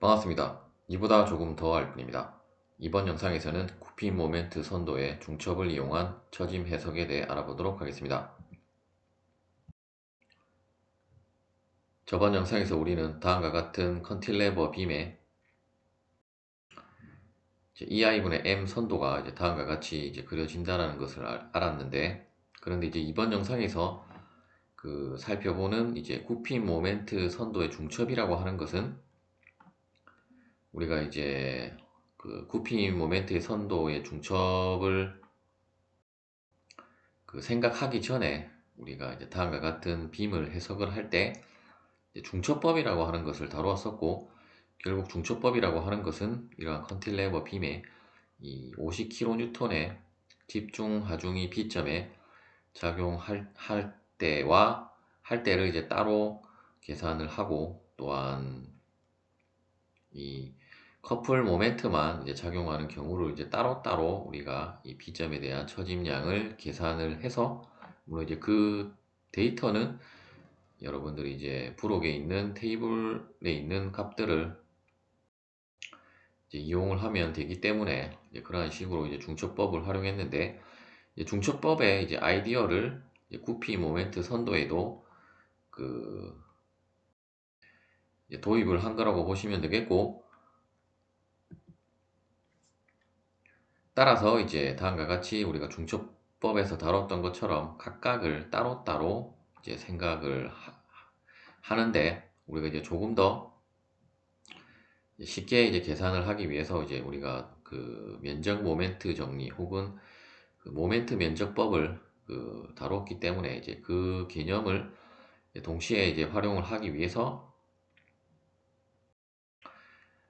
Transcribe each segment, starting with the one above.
반갑습니다. 이보다 조금 더 할 뿐입니다. 이번 영상에서는 구피 모멘트 선도의 중첩을 이용한 처짐 해석에 대해 알아보도록 하겠습니다. 저번 영상에서 우리는 다음과 같은 컨틸레버 빔의 EI분의 M 선도가 다음과 같이 그려진다는 것을 알았는데, 그런데 이번 영상에서 살펴보는 구피 모멘트 선도의 중첩이라고 하는 것은 우리가 구피 모멘트의 선도의 중첩을 생각하기 전에 우리가 다음과 같은 빔을 해석을 할 때 중첩법이라고 하는 것을 다루었었고, 결국 중첩법이라고 하는 것은 이러한 컨틸레버 빔의 이 50kN의 집중 하중이 B점에 작용할 때와 할 때를 따로 계산을 하고, 또한 이 커플 모멘트만 작용하는 경우를 따로따로 우리가 이 B점에 대한 처짐량을 계산을 해서, 물론 그 데이터는 여러분들이 부록에 있는 테이블에 있는 값들을 이용을 하면 되기 때문에 그러한 식으로 중첩법을 활용했는데, 중첩법의 아이디어를 구피 모멘트 선도에도 도입을 한 거라고 보시면 되겠고, 따라서 다음과 같이 우리가 중첩법에서 다뤘던 것처럼 각각을 따로따로 생각을 하는데, 우리가 조금 더 쉽게 계산을 하기 위해서 우리가 면적 모멘트 정리 혹은 모멘트 면적법을 다뤘기 때문에 그 개념을 동시에 활용을 하기 위해서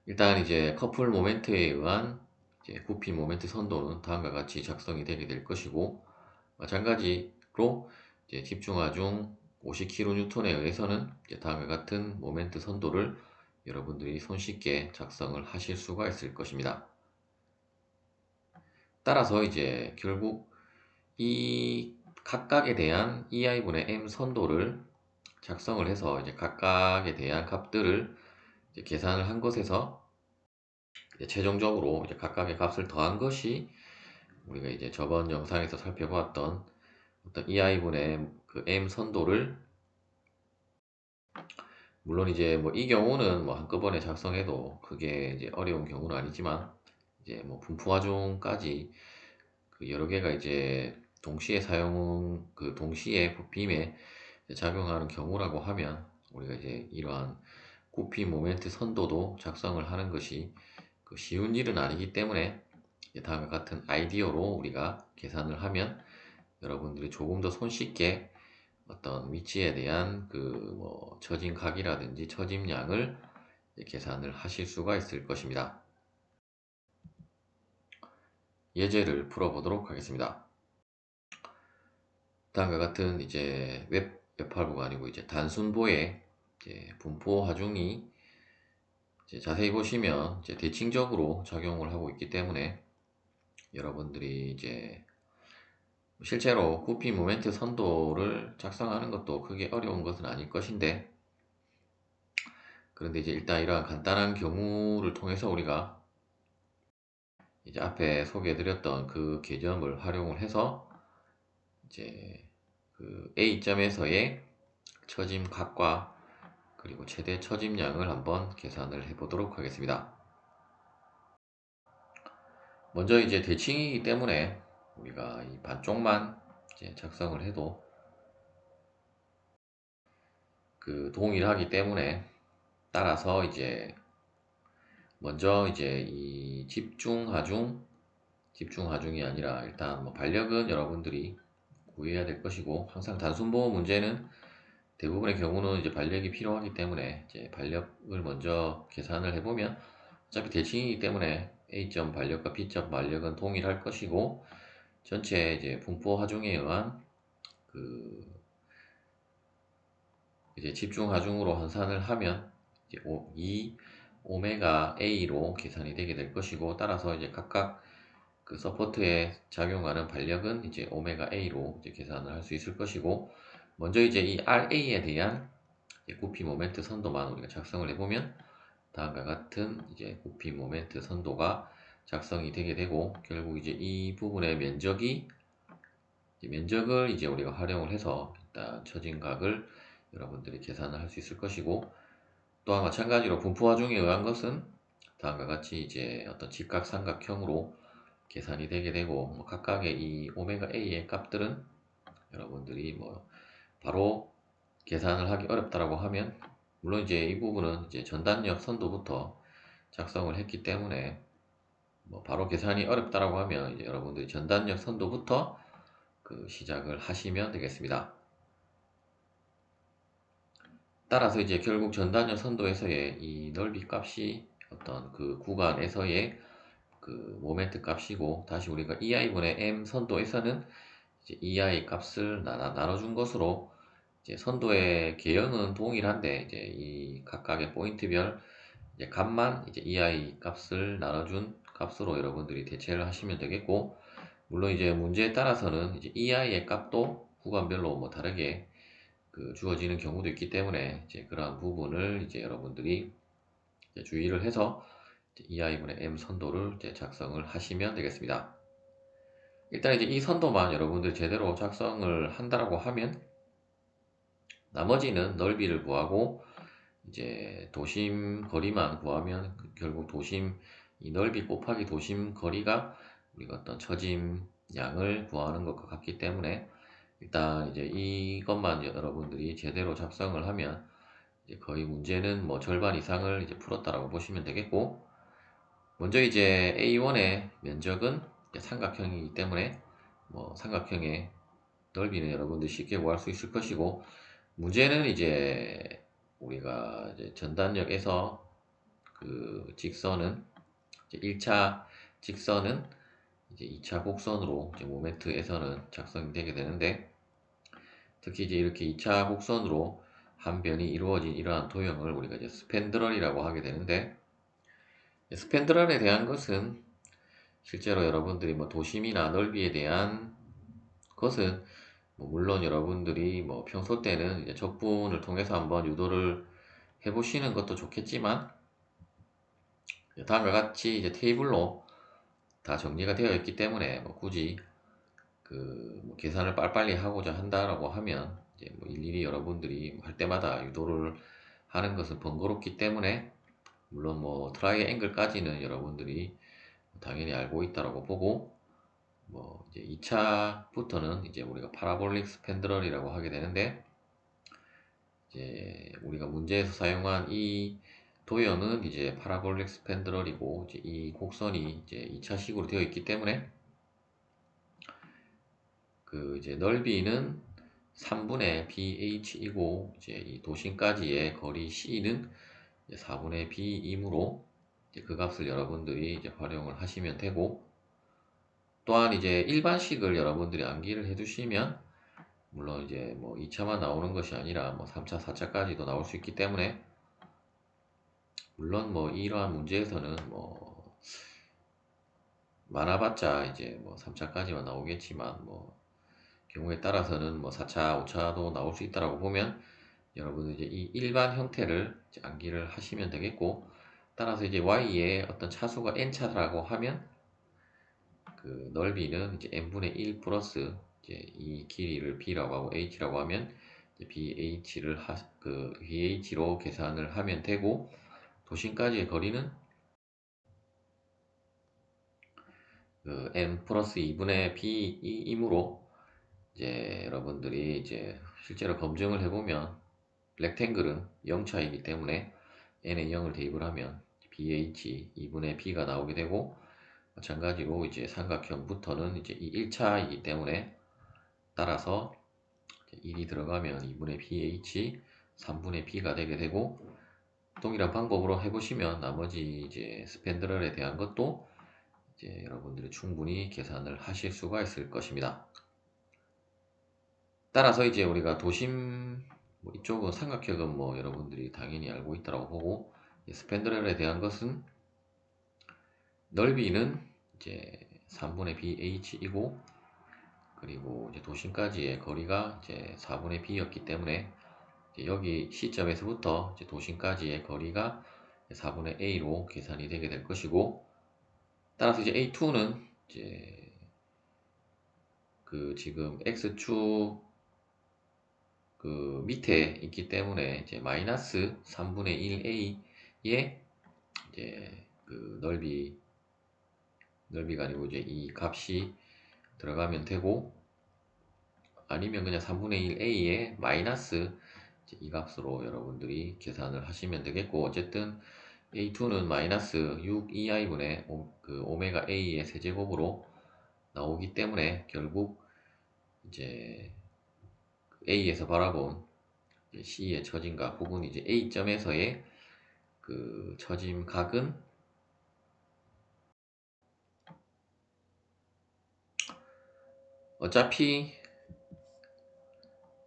일단 커플 모멘트에 의한 구피 모멘트 선도는 다음과 같이 작성이 되게 될 것이고, 마찬가지로 집중하중 50kN에 의해서는 다음과 같은 모멘트 선도를 여러분들이 손쉽게 작성을 하실 수가 있을 것입니다. 따라서 결국 이 각각에 대한 EI분의 M 선도를 작성을 해서 각각에 대한 값들을 계산을 한 것에서 최종적으로 각각의 값을 더한 것이 우리가 저번 영상에서 살펴보았던 어떤 EI분의 M 선도를, 물론 뭐 이 경우는 뭐 한꺼번에 작성해도 그게 어려운 경우는 아니지만, 뭐 분포화중까지 여러 개가 동시에 동시에 빔에 작용하는 경우라고 하면 우리가 이러한 구피 모멘트 선도도 작성을 하는 것이 쉬운 일은 아니기 때문에 다음과 같은 아이디어로 우리가 계산을 하면 여러분들이 조금 더 손쉽게 어떤 위치에 대한 뭐 처짐각이라든지 처짐량을 계산을 하실 수가 있을 것입니다. 예제를 풀어보도록 하겠습니다. 다음과 같은 웹8부가 아니고 단순보의 분포 하중이 자세히 보시면 대칭적으로 작용을 하고 있기 때문에 여러분들이 실제로 구피 모멘트 선도를 작성하는 것도 크게 어려운 것은 아닐 것인데, 그런데 일단 이러한 간단한 경우를 통해서 우리가 앞에 소개해드렸던 그 개념을 활용을 해서 A점에서의 처짐각과 그리고 최대 처짐량을 한번 계산을 해보도록 하겠습니다. 먼저 대칭이기 때문에 우리가 이 반쪽만 작성을 해도 동일하기 때문에, 따라서 먼저 이 집중하중이 아니라 일단 뭐 반력은 여러분들이 구해야 될 것이고, 항상 단순보호 문제는 대부분의 경우는 반력이 필요하기 때문에 반력을 먼저 계산을 해보면 어차피 대칭이기 때문에 A점 반력과 B점 반력은 동일할 것이고, 전체 분포 하중에 의한 집중 하중으로 환산을 하면 2 오메가 A로 계산이 되게 될 것이고, 따라서 각각 서포트에 작용하는 반력은 오메가 A로 계산을 할 수 있을 것이고, 먼저 이 RA에 대한 구피 모멘트 선도만 우리가 작성을 해보면 다음과 같은 이제 부피 모멘트 선도가 작성이 되게 되고, 결국 이제 이 부분의 면적을 이제 우리가 활용을 해서 일단 처진각을 여러분들이 계산을 할 수 있을 것이고, 또한 마찬가지로 분포화중에 의한 것은 다음과 같이 이제 어떤 직각삼각형으로 계산이 되게 되고, 뭐 각각의 이 오메가 A의 값들은 여러분들이 뭐 바로 계산을 하기 어렵다라고 하면, 물론 이제 이 부분은 이제 전단력 선도부터 작성을 했기 때문에 뭐 바로 계산이 어렵다라고 하면 이제 여러분들이 전단력 선도부터 그 시작을 하시면 되겠습니다. 따라서 이제 결국 전단력 선도에서의 이 넓이 값이 어떤 그 구간에서의 그 모멘트 값이고, 다시 우리가 EI분의 M 선도에서는 이제 EI 값을 나눠준 것으로 이제 선도의 개형은 동일한데, 이제 이 각각의 포인트별 이제 값만 이제 EI 값을 나눠준 값으로 여러분들이 대체를 하시면 되겠고, 물론 이제 문제에 따라서는 이제 EI의 값도 구간별로 뭐 다르게 그 주어지는 경우도 있기 때문에 이제 그러한 부분을 이제 여러분들이 이제 주의를 해서 EI분의 M 선도를 이제 작성을 하시면 되겠습니다. 일단 이제 이 선도만 여러분들이 제대로 작성을 한다라고 하면, 나머지는 넓이를 구하고 이제 도심 거리만 구하면 결국 도심 이 넓이 곱하기 도심 거리가 우리가 어떤 처짐 양을 구하는 것과 같기 때문에, 일단 이제 이것만 여러분들이 제대로 작성을 하면 이제 거의 문제는 뭐 절반 이상을 이제 풀었다라고 보시면 되겠고, 먼저 이제 A1의 면적은 이제 삼각형이기 때문에 뭐 삼각형의 넓이는 여러분들이 쉽게 구할 수 있을 것이고, 문제는 이제 우리가 이제 전단력에서 그 직선은 이제 1차 직선은 이제 2차 곡선으로 이제 모멘트에서는 작성이 되게 되는데, 특히 이제 이렇게 2차 곡선으로 한 변이 이루어진 이러한 도형을 우리가 이제 스팬드럴이라고 하게 되는데, 스팬드럴에 대한 것은 실제로 여러분들이 뭐 도심이나 넓이에 대한 것은 뭐 물론 여러분들이 뭐 평소 때는 이제 적분을 통해서 한번 유도를 해보시는 것도 좋겠지만, 다음과 같이 이제 테이블로 다 정리가 되어 있기 때문에 뭐 굳이 그뭐 계산을 빨리빨리 하고자 한다라고 하면 이제 뭐 일일이 여러분들이 할 때마다 유도를 하는 것은 번거롭기 때문에, 물론 뭐 트라이앵글까지는 여러분들이 당연히 알고 있다라고 보고, 뭐 이제 2차부터는 이제 우리가 파라볼릭 스팬드럴이라고 하게 되는데, 이제 우리가 문제에서 사용한 이 도형은 이제 파라볼릭 스팬드럴이고, 이제 이 곡선이 이제 2차식으로 되어 있기 때문에 그 이제 넓이는 3분의 BH이고, 이제 이 도심까지의 거리 C는 4분의 B이므로 이제 그 값을 여러분들이 이제 활용을 하시면 되고, 또한 이제 일반식을 여러분들이 암기를 해두시면, 물론 이제 뭐 2차만 나오는 것이 아니라 뭐 3차, 4차까지도 나올 수 있기 때문에, 물론 뭐 이러한 문제에서는 뭐 많아봤자 이제 뭐 3차까지만 나오겠지만, 뭐 경우에 따라서는 뭐 4차, 5차도 나올 수 있다라고 보면 여러분은 이제 이 일반 형태를 이제 암기를 하시면 되겠고, 따라서 이제 y의 어떤 차수가 n차라고 하면 그 넓이는 이제 n분의 1 플러스 이제 이 길이를 b라고 하고 h라고 하면 이제 bh로 계산을 하면 되고, 도심까지의 거리는 그 n 플러스 2분의 b이므로 이제 여러분들이 이제 실제로 검증을 해보면 렉탱글은 0차이기 때문에 n에 0을 대입을 하면 bh 2분의 b가 나오게 되고, 마찬가지로 이제 삼각형부터는 이제 이 1차이기 때문에 따라서 1이 들어가면 2분의 bh 3분의 b가 되게 되고, 동일한 방법으로 해보시면 나머지 이제 스팬드럴에 대한 것도 이제 여러분들이 충분히 계산을 하실 수가 있을 것입니다. 따라서 이제 우리가 도심 뭐 이쪽은 삼각형은 뭐 여러분들이 당연히 알고 있다고 보고, 스팬드럴에 대한 것은 넓이는 이제 3분의 bh이고, 그리고 이제 도심까지의 거리가 이제 4분의 b였기 때문에 이제 여기 시점에서부터 이제 도심까지의 거리가 4분의 A로 계산이 되게 될 것이고, 따라서 이제 A2는 이제 그 지금 X축 그 밑에 있기 때문에 이제 마이너스 3분의 1A의 이제 그 넓이가 아니고 이제 이 값이 들어가면 되고, 아니면 그냥 3분의 1A의 마이너스 이제 이 값으로 여러분들이 계산을 하시면 되겠고, 어쨌든 A2는 마이너스 6EI분의 그 오메가 A의 세제곱으로 나오기 때문에 결국 이제 A에서 바라본 C의 처짐각 혹은 이제 A점에서의 그 처짐각은 어차피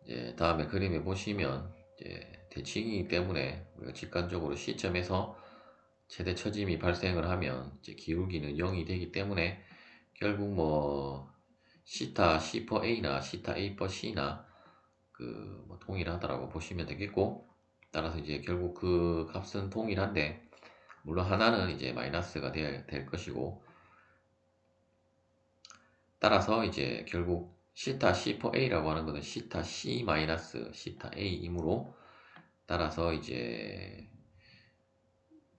이제 다음에 그림에 보시면 이제 대칭이기 때문에 우리가 직관적으로 C점에서 최대 처짐이 발생을 하면 이제 기울기는 0이 되기 때문에 결국 뭐 시타 C per A나 시타 A per C나 그 뭐 동일하다라고 보시면 되겠고, 따라서 이제 결국 그 값은 동일한데 물론 하나는 이제 마이너스가 될 것이고, 따라서 이제 결국 시타 C per A라고 하는 것은 시타 C 마이너스 시타 A이므로, 따라서 이제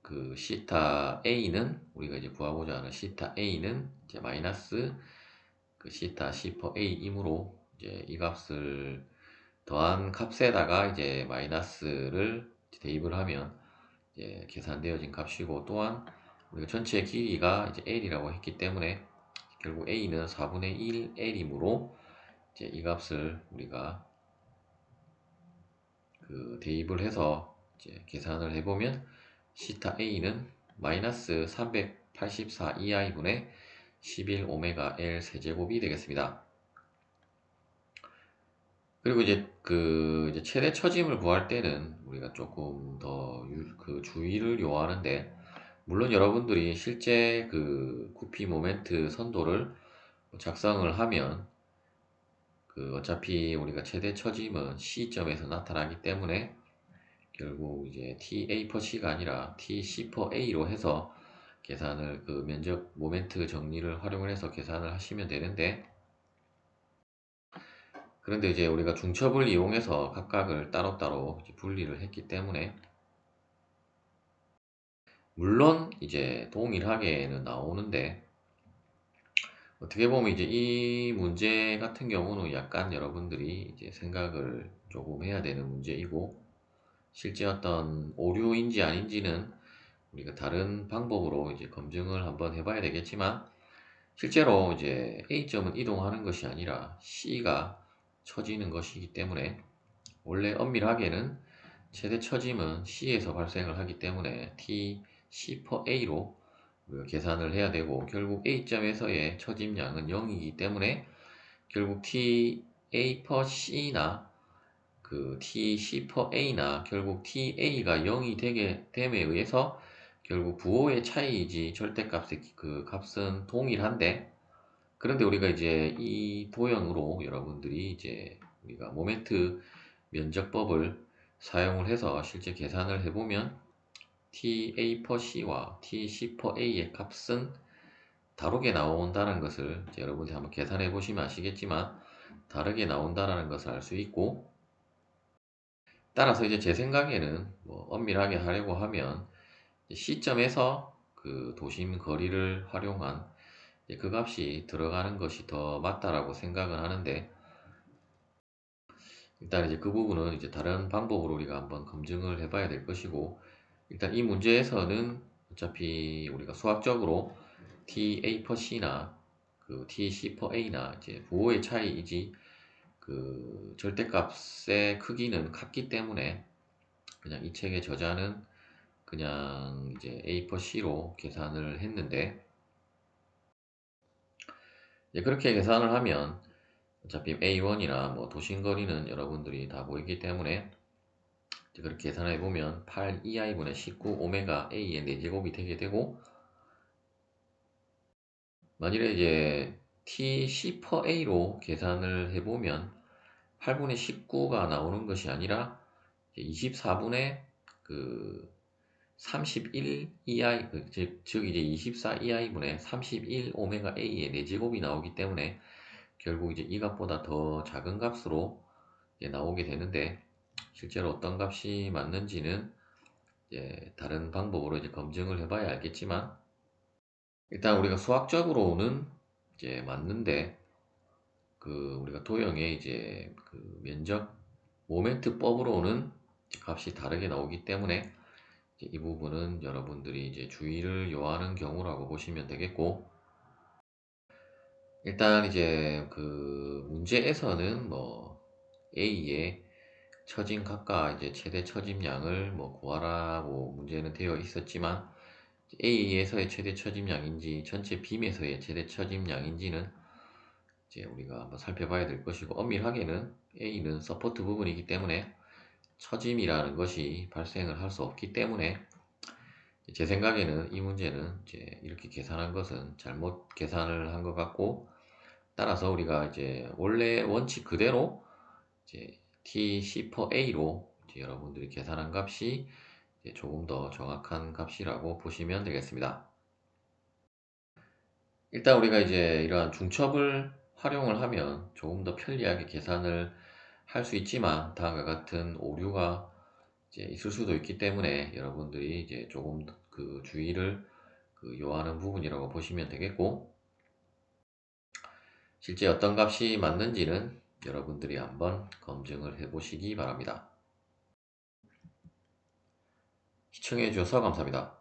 그 시타 A는 우리가 이제 구하고자 하는 시타 A는 이제 마이너스 그 시타 C per A이므로 이제 이 값을 더한 값에다가 이제 마이너스를 대입을 하면 이제 계산되어진 값이고, 또한 우리가 전체 길이가 이제 L이라고 했기 때문에 결국 A는 4분의 1 L이므로 이제 이 값을 우리가 그 대입을 해서 이제 계산을 해보면 시타 A는 마이너스 384 EI분의 11 오메가 L 세제곱이 되겠습니다. 그리고 이제 그 이제 최대 처짐을 구할 때는 우리가 조금 더 그 주의를 요하는데, 물론 여러분들이 실제 그 구피 모멘트 선도를 작성을 하면 그 어차피 우리가 최대 처짐은 C점에서 나타나기 때문에 결국 이제 TA per C가 아니라 TC per A로 해서 계산을 그 면적 모멘트 정리를 활용을 해서 계산을 하시면 되는데, 그런데 이제 우리가 중첩을 이용해서 각각을 따로따로 이제 분리를 했기 때문에 물론 이제 동일하게는 나오는데, 어떻게 보면 이제 이 문제 같은 경우는 약간 여러분들이 이제 생각을 조금 해야 되는 문제이고, 실제 어떤 오류인지 아닌지는 우리가 다른 방법으로 이제 검증을 한번 해봐야 되겠지만, 실제로 이제 A점은 이동하는 것이 아니라 C가 처지는 것이기 때문에 원래 엄밀하게는 최대 처짐은 C에서 발생을 하기 때문에 T C per A로 우리가 계산을 해야 되고, 결국 A점에서의 처짐량은 0이기 때문에 결국 T A per C나 그 T C per A나 결국 T A가 0이 되게 됨에 의해서 결국 부호의 차이이지 절대값의 그 값은 동일한데, 그런데 우리가 이제 이 도형으로 여러분들이 이제 우리가 모멘트 면적법을 사용을 해서 실제 계산을 해보면 TA per C와 TC per A의 값은 다르게 나온다는 것을 이제 여러분들이 한번 계산해 보시면 아시겠지만 다르게 나온다는 것을 알 수 있고, 따라서 이제 제 생각에는 뭐 엄밀하게 하려고 하면 C점에서 그 도심 거리를 활용한 그 값이 들어가는 것이 더 맞다라고 생각을 하는데, 일단 이제 그 부분은 이제 다른 방법으로 우리가 한번 검증을 해봐야 될 것이고, 일단 이 문제에서는 어차피 우리가 수학적으로 TA per C나 그 TC per A나 이제 부호의 차이이지 그 절대값의 크기는 같기 때문에 그냥 이 책의 저자는 그냥 이제 A per C로 계산을 했는데, 이제 그렇게 계산을 하면 어차피 A1이나 뭐 도심거리는 여러분들이 다 보이기 때문에 이제 그렇게 계산해 보면 8 EI분의 19 오메가 A의 4제곱이 되게 되고, 만일에 이제 TC per A로 계산을 해보면 8분의 19가 나오는 것이 아니라 24분의 그 31 EI 즉 이제 24 EI분의 31 오메가 A의 4제곱이 나오기 때문에 결국 이제 이 값보다 더 작은 값으로 이제 나오게 되는데, 실제로 어떤 값이 맞는지는 이제 다른 방법으로 이제 검증을 해봐야 알겠지만, 일단 우리가 수학적으로는 이제 맞는데, 그 우리가 도형의 이제 그 면적 모멘트법으로는 값이 다르게 나오기 때문에 이제 이 부분은 여러분들이 이제 주의를 요하는 경우라고 보시면 되겠고, 일단 이제 그 문제에서는 뭐 A의 처짐 각각 이제 최대 처짐량을 뭐 구하라고 문제는 되어 있었지만, A에서의 최대 처짐량인지 전체 빔에서의 최대 처짐량인지는 이제 우리가 한번 살펴봐야 될 것이고, 엄밀하게는 A는 서포트 부분이기 때문에 처짐이라는 것이 발생을 할 수 없기 때문에, 제 생각에는 이 문제는 이제 이렇게 계산한 것은 잘못 계산을 한 것 같고, 따라서 우리가 이제 원래 원칙 그대로 이제 T10 per A로 이제 여러분들이 계산한 값이 이제 조금 더 정확한 값이라고 보시면 되겠습니다. 일단 우리가 이제 이러한 중첩을 활용을 하면 조금 더 편리하게 계산을 할 수 있지만, 다음과 같은 오류가 이제 있을 수도 있기 때문에 여러분들이 이제 조금 그 주의를 그 요하는 부분이라고 보시면 되겠고, 실제 어떤 값이 맞는지는 여러분들이 한번 검증을 해 보시기 바랍니다. 시청해 주셔서 감사합니다.